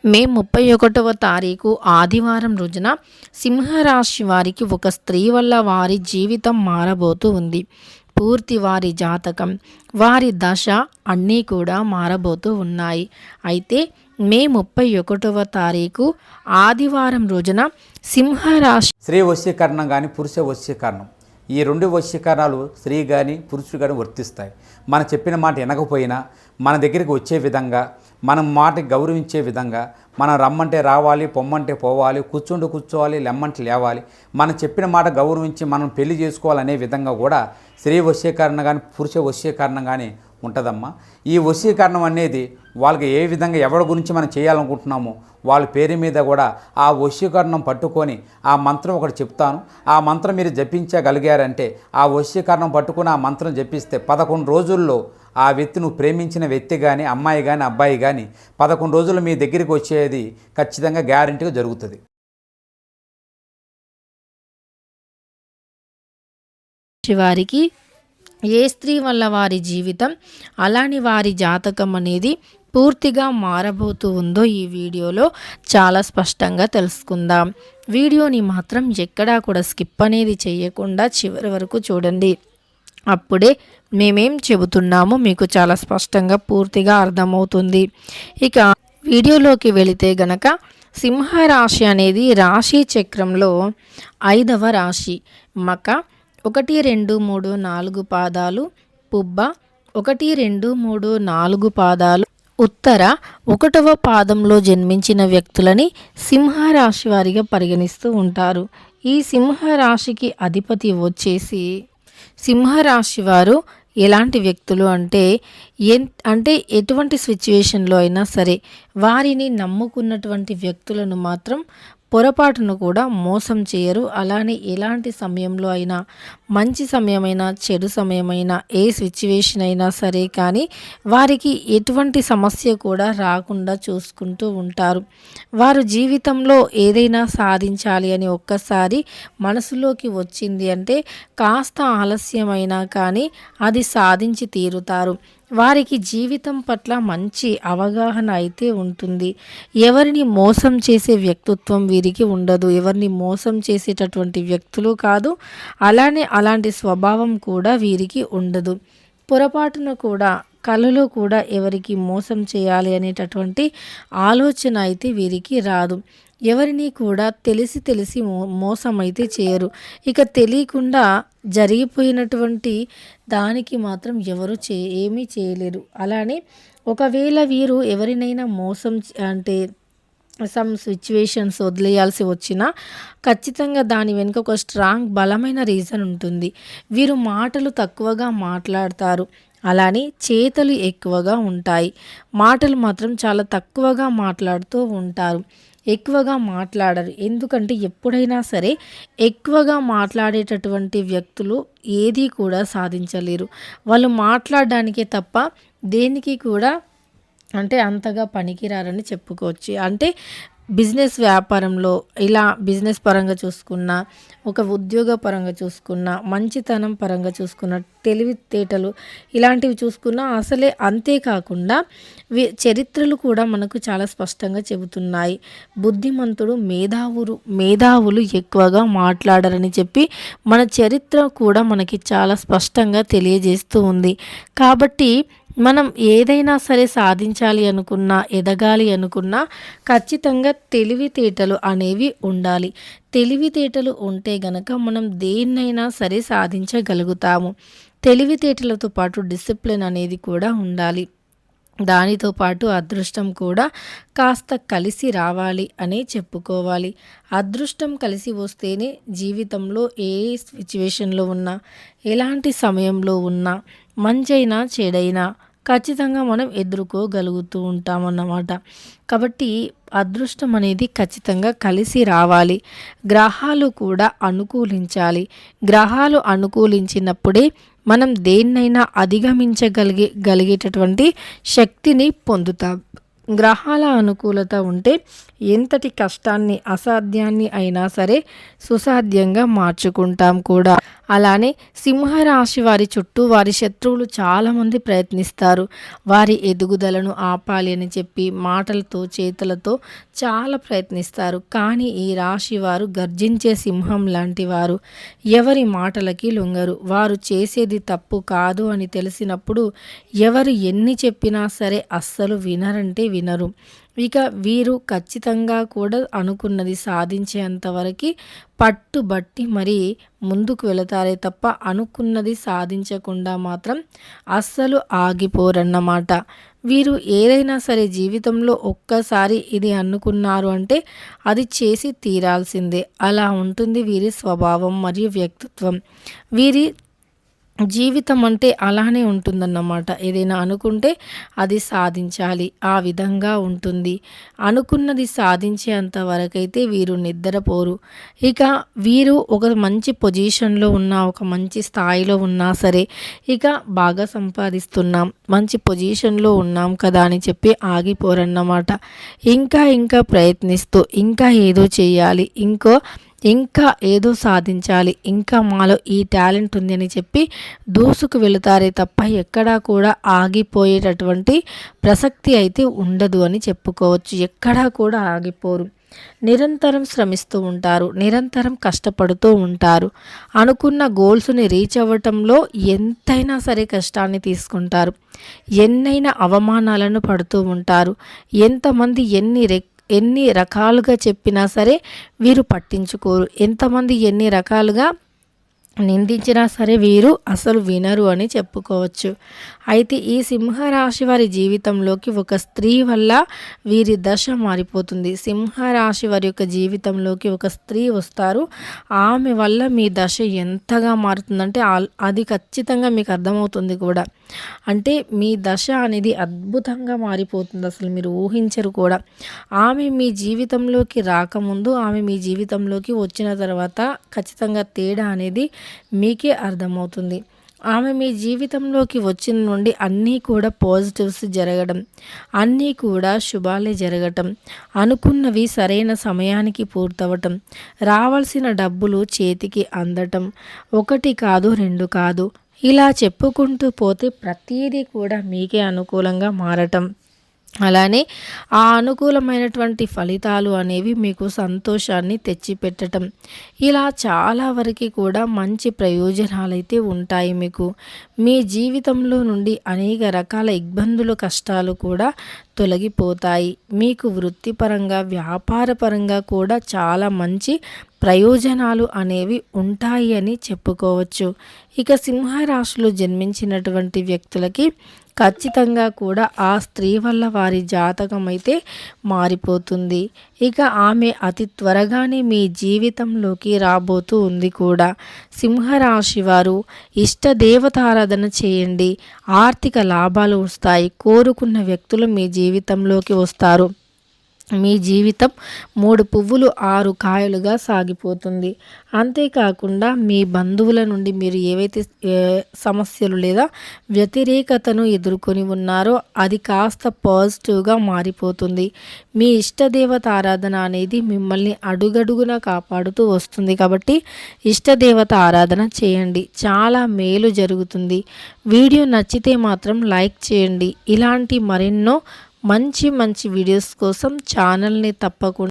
మే 31వ తారీఖు ఆదివారం రోజున సింహరాశి వారికి ఒక స్త్రీ వల్ల వారి జీవితం మారబోతూ ఉంది. పూర్తి వారి జాతకం, వారి దశ అన్నీ కూడా మారబోతూ ఉన్నాయి. అయితే మే 31వ తారీఖు ఆదివారం రోజున సింహరాశి స్త్రీ వశీకరణం కానీ పురుష వశీకరణం, ఈ రెండు వశీకరణాలు స్త్రీ కానీ పురుషుడు కానీ వర్తిస్తాయి. మనం చెప్పిన మాట వినకపోయినా మన దగ్గరికి వచ్చే విధంగా, మనం మాట గౌరవించే విధంగా, మనం రమ్మంటే రావాలి, పొమ్మంటే పోవాలి, కూర్చుంటూ కూర్చోవాలి, లెమ్మంటే లేవాలి, మనం చెప్పిన మాట గౌరవించి మనం పెళ్లి చేసుకోవాలనే విధంగా కూడా స్త్రీ వశీకరణ కానీ పురుష వశీకరణ కానీ ఉంటుందమ్మా. ఈ వశీకరణం అనేది వాళ్ళకి ఏ విధంగా ఎవరి గురించి మనం చేయాలనుకుంటున్నామో వాళ్ళ పేరు మీద కూడా ఆ వశీకరణం పట్టుకొని ఆ మంత్రం ఒకటి చెప్తాను. ఆ మంత్రం మీరు జపించగలిగారంటే ఆ వశీకరణం పట్టుకొని ఆ మంత్రం జపిస్తే 11 రోజుల్లో ఆ వ్యక్తి, నువ్వు ప్రేమించిన వ్యక్తి కానీ అమ్మాయి కానీ అబ్బాయి కానీ 11 రోజులు మీ దగ్గరికి వచ్చేది ఖచ్చితంగా గ్యారెంటీగా జరుగుతుంది. వారికి ఏ స్త్రీ వల్ల వారి జీవితం అలాని వారి జాతకం అనేది పూర్తిగా మారబోతూ ఉందో ఈ వీడియోలో చాలా స్పష్టంగా తెలుసుకుందాం. వీడియోని మాత్రం ఎక్కడా కూడా స్కిప్ అనేది చేయకుండా చివరి వరకు చూడండి. అప్పుడే మేమేం చెబుతున్నామో మీకు చాలా స్పష్టంగా పూర్తిగా అర్థమవుతుంది. ఇక వీడియోలోకి వెళితే గనక సింహరాశి అనేది రాశి చక్రంలో 5వ రాశి. మక 1, 2, 3, 4 పాదాలు, పుబ్బ 1, 2, 3, 4 పాదాలు, ఉత్తర 1వ పాదంలో జన్మించిన వ్యక్తులని సింహరాశి వారిగా పరిగణిస్తూ ఉంటారు. ఈ సింహరాశికి అధిపతి వచ్చేసి, సింహరాశి వారు ఎలాంటి వ్యక్తులు అంటే ఎటువంటి సిచ్యువేషన్లో అయినా సరే వారిని నమ్ముకున్నటువంటి వ్యక్తులను మాత్రం పొరపాటును కూడా మోసం చేయరు. అలానే ఎలాంటి సమయంలో అయినా, మంచి సమయమైనా చెడు సమయమైనా, ఏ సిచ్యువేషన్ అయినా సరే కానీ వారికి ఎటువంటి సమస్య కూడా రాకుండా చూసుకుంటూ ఉంటారు. వారు జీవితంలో ఏదైనా సాధించాలి అని ఒక్కసారి మనసులోకి వచ్చింది అంటే కాస్త ఆలస్యమైనా కానీ అది సాధించి తీరుతారు. వారికి జీవితం పట్ల మంచి అవగాహన అయితే ఉంటుంది. ఎవరిని మోసం చేసే వ్యక్తిత్వం వీరికి ఉండదు. ఎవరిని మోసం చేసేటటువంటి వ్యక్తులు కాదు. అలాంటి స్వభావం కూడా వీరికి ఉండదు. పొరపాటున కూడా కలలో కూడా ఎవరికి మోసం చేయాలి అనేటటువంటి ఆలోచన అయితే వీరికి రాదు. ఎవరిని కూడా తెలిసి మోసం అయితే చేయరు. ఇక తెలియకుండా జరిగిపోయినటువంటి దానికి మాత్రం ఎవరు ఏమీ చేయలేరు. అలానే ఒకవేళ వీరు ఎవరినైనా మోసం అంటే సమ్ సిచ్యువేషన్స్ వదిలేయాల్సి వచ్చినా ఖచ్చితంగా దాని వెనుక ఒక స్ట్రాంగ్ బలమైన రీజన్ ఉంటుంది. వీరు మాటలు తక్కువగా మాట్లాడతారు. అలానే చేతలు ఎక్కువగా ఉంటాయి. మాటలు మాత్రం చాలా తక్కువగా మాట్లాడుతూ ఉంటారు. ఎక్కువగా మాట్లాడరు. ఎందుకంటే ఎప్పుడైనా సరే ఎక్కువగా మాట్లాడేటటువంటి వ్యక్తులు ఏది కూడా సాధించలేరు. వాళ్ళు మాట్లాడడానికే తప్ప దేనికి కూడా అంతగా పనికిరారని చెప్పుకోవచ్చు. బిజినెస్ వ్యాపారంలో ఇలా బిజినెస్ పరంగా చూసుకున్నా, ఒక ఉద్యోగ పరంగా చూసుకున్నా, మంచితనం పరంగా చూసుకున్న, తెలివితేటలు ఇలాంటివి చూసుకున్నా అసలే. అంతేకాకుండా చరిత్రలు కూడా మనకు చాలా స్పష్టంగా చెబుతున్నాయి. బుద్ధిమంతుడు మేధావులు ఎక్కువగా మాట్లాడరని చెప్పి మన చరిత్ర కూడా మనకి చాలా స్పష్టంగా తెలియజేస్తూ ఉంది. కాబట్టి మనం ఏదైనా సరే సాధించాలి అనుకున్నా, ఎదగాలి అనుకున్నా ఖచ్చితంగా తెలివితేటలు అనేవి ఉండాలి. తెలివితేటలు ఉంటే గనక మనం దేన్నైనా సరే సాధించగలుగుతాము. తెలివితేటలతో పాటు డిసిప్లిన్ అనేది కూడా ఉండాలి. దానితో పాటు అదృష్టం కూడా కాస్త కలిసి రావాలి అనే చెప్పుకోవాలి. అదృష్టం కలిసి వస్తేనే జీవితంలో ఏ సిచ్యువేషన్లో ఉన్నా, ఎలాంటి సమయంలో ఉన్నా, మంచైనా చెడైనా ఖచ్చితంగా మనం ఎదుర్కోగలుగుతూ ఉంటామన్నమాట. కాబట్టి అదృష్టం అనేది ఖచ్చితంగా కలిసి రావాలి. గ్రహాలు కూడా అనుకూలించాలి. గ్రహాలు అనుకూలించినప్పుడే మనం దేన్నైనా అధిగమించగలిగేటటువంటి శక్తిని పొందుతాం. గ్రహాల అనుకూలత ఉంటే ఎంతటి కష్టాన్ని, అసాధ్యాన్ని అయినా సరే సుసాధ్యంగా మార్చుకుంటాం కూడా. అలానే సింహరాశి వారి చుట్టూ వారి శత్రువులు చాలామంది ప్రయత్నిస్తారు. వారి ఎదుగుదలను ఆపాలి అని చెప్పి మాటలతో చేతులతో చాలా ప్రయత్నిస్తారు. కానీ ఈ రాశి వారు గర్జించే సింహం లాంటి వారు. ఎవరి మాటలకి లొంగరు. వారు చేసేది తప్పు కాదు అని తెలిసినప్పుడు ఎవరు ఎన్ని చెప్పినా సరే అస్సలు వినరంటే వినరు. ఇక వీరు ఖచ్చితంగా కూడా అనుకున్నది సాధించేంతవరకు పట్టుబట్టి మరి ముందుకు వెళతారే తప్ప అనుకున్నది సాధించకుండా మాత్రం అస్సలు ఆగిపోరన్నమాట. వీరు ఏదైనా సరే జీవితంలో ఒక్కసారి ఇది అనుకున్నారు అంటే అది చేసి తీరాల్సిందే. అలా ఉంటుంది వీరి స్వభావం మరియు వ్యక్తిత్వం. వీరి జీవితం అంటే అలానే ఉంటుందన్నమాట. ఏదైనా అనుకుంటే అది సాధించాలి, ఆ విధంగా ఉంటుంది. అనుకున్నది సాధించేంత వరకైతే వీరు నిద్రపోరు. ఇక వీరు ఒక మంచి పొజిషన్లో ఉన్నా, ఒక మంచి స్థాయిలో ఉన్నా సరే, ఇక బాగా సంపాదిస్తున్నాం, మంచి పొజిషన్లో ఉన్నాం కదా అని చెప్పి ఆగిపోరన్నమాట. ఇంకా ప్రయత్నిస్తూ ఇంకా ఏదో చేయాలి, ఇంకా ఏదో సాధించాలి, ఇంకా మాలో ఈ టాలెంట్ ఉంది అని చెప్పి దూసుకు వెళుతారే తప్ప ఎక్కడా కూడా ఆగిపోయేటటువంటి ప్రసక్తి అయితే ఉండదు అని చెప్పుకోవచ్చు. ఎక్కడా కూడా ఆగిపోరు. నిరంతరం శ్రమిస్తూ ఉంటారు, నిరంతరం కష్టపడుతూ ఉంటారు. అనుకున్న గోల్స్ని రీచ్ అవ్వటంలో ఎంతైనా సరే కష్టాన్ని తీసుకుంటారు. ఎన్నైనా అవమానాలను పడుతూ ఉంటారు. ఎంతమంది ఎన్ని రకాలుగా చెప్పినా సరే వీరు పట్టించుకోరు. ఎంతమంది ఎన్ని రకాలుగా నిందించినా సరే వీరు అసలు వినరు అని చెప్పుకోవచ్చు. అయితే ఈ సింహరాశి వారి జీవితంలోకి ఒక స్త్రీ వల్ల వీరి దశ మారిపోతుంది. సింహరాశి వారి యొక్క జీవితంలోకి ఒక స్త్రీ వస్తారు. ఆమె వల్ల మీ దశ ఎంతగా మారుతుందంటే అది ఖచ్చితంగా మీకు అర్థమవుతుంది కూడా. అంటే మీ దశ అనేది అద్భుతంగా మారిపోతుంది. అసలు మీరు ఊహించరు కూడా. ఆమె మీ జీవితంలోకి రాకముందు, ఆమె మీ జీవితంలోకి వచ్చిన తర్వాత ఖచ్చితంగా తేడా అనేది మీకే అర్థమవుతుంది. ఆమె మీ జీవితంలోకి వచ్చిన నుండి అన్నీ కూడా పాజిటివ్స్ జరగడం, అన్నీ కూడా శుభాలే జరగటం, అనుకున్నవి సరైన సమయానికి పూర్తవటం, రావాల్సిన డబ్బులు చేతికి అందటం, 1 కాదు 2 కాదు, ఇలా చెప్పుకుంటూ పోతే ప్రతిదీ కూడా మీకే అనుకూలంగా మారటం. అలానే ఆ అనుకూలమైనటువంటి ఫలితాలు అనేవి మీకు సంతోషాన్ని తెచ్చిపెట్టడం, ఇలా చాలా వరకు కూడా మంచి ప్రయోజనాలైతే ఉంటాయి మీకు. మీ జీవితంలో నుండి అనేక రకాల ఇబ్బందులు, కష్టాలు కూడా తొలగిపోతాయి. మీకు వృత్తిపరంగా, వ్యాపారపరంగా కూడా చాలా మంచి ప్రయోజనాలు అనేవి ఉంటాయి అని చెప్పుకోవచ్చు. ఇక సింహరాశిలో జన్మించినటువంటి వ్యక్తులకి ఖచ్చితంగా కూడా ఆ స్త్రీ వల్ల వారి జాతకం అయితే మారిపోతుంది. ఇక ఆమె అతి త్వరగానే మీ జీవితంలోకి రాబోతూ ఉంది కూడా. సింహరాశి వారు ఇష్టదేవతారాధన చేయండి, ఆర్థిక లాభాలు వస్తాయి. కోరుకున్న వ్యక్తులు మీ జీవితంలోకి వస్తారు. మీ జీవితం 3 పువ్వులు 6 కాయలుగా సాగిపోతుంది. అంతేకాకుండా మీ బంధువుల నుండి మీరు ఏవైతే సమస్యలు లేదా వ్యతిరేకతను ఎదుర్కొని ఉన్నారో అది కాస్త పాజిటివ్గా మారిపోతుంది. మీ ఇష్టదేవత ఆరాధన అనేది మిమ్మల్ని అడుగడుగునా కాపాడుతూ వస్తుంది. కాబట్టి ఇష్టదేవత ఆరాధన చేయండి, చాలా మేలు జరుగుతుంది. వీడియో నచ్చితే మాత్రం లైక్ చేయండి. ఇలాంటి మరెన్నో మంచి వీడియోస్ కోసం ఛానల్ని తప్పకుండా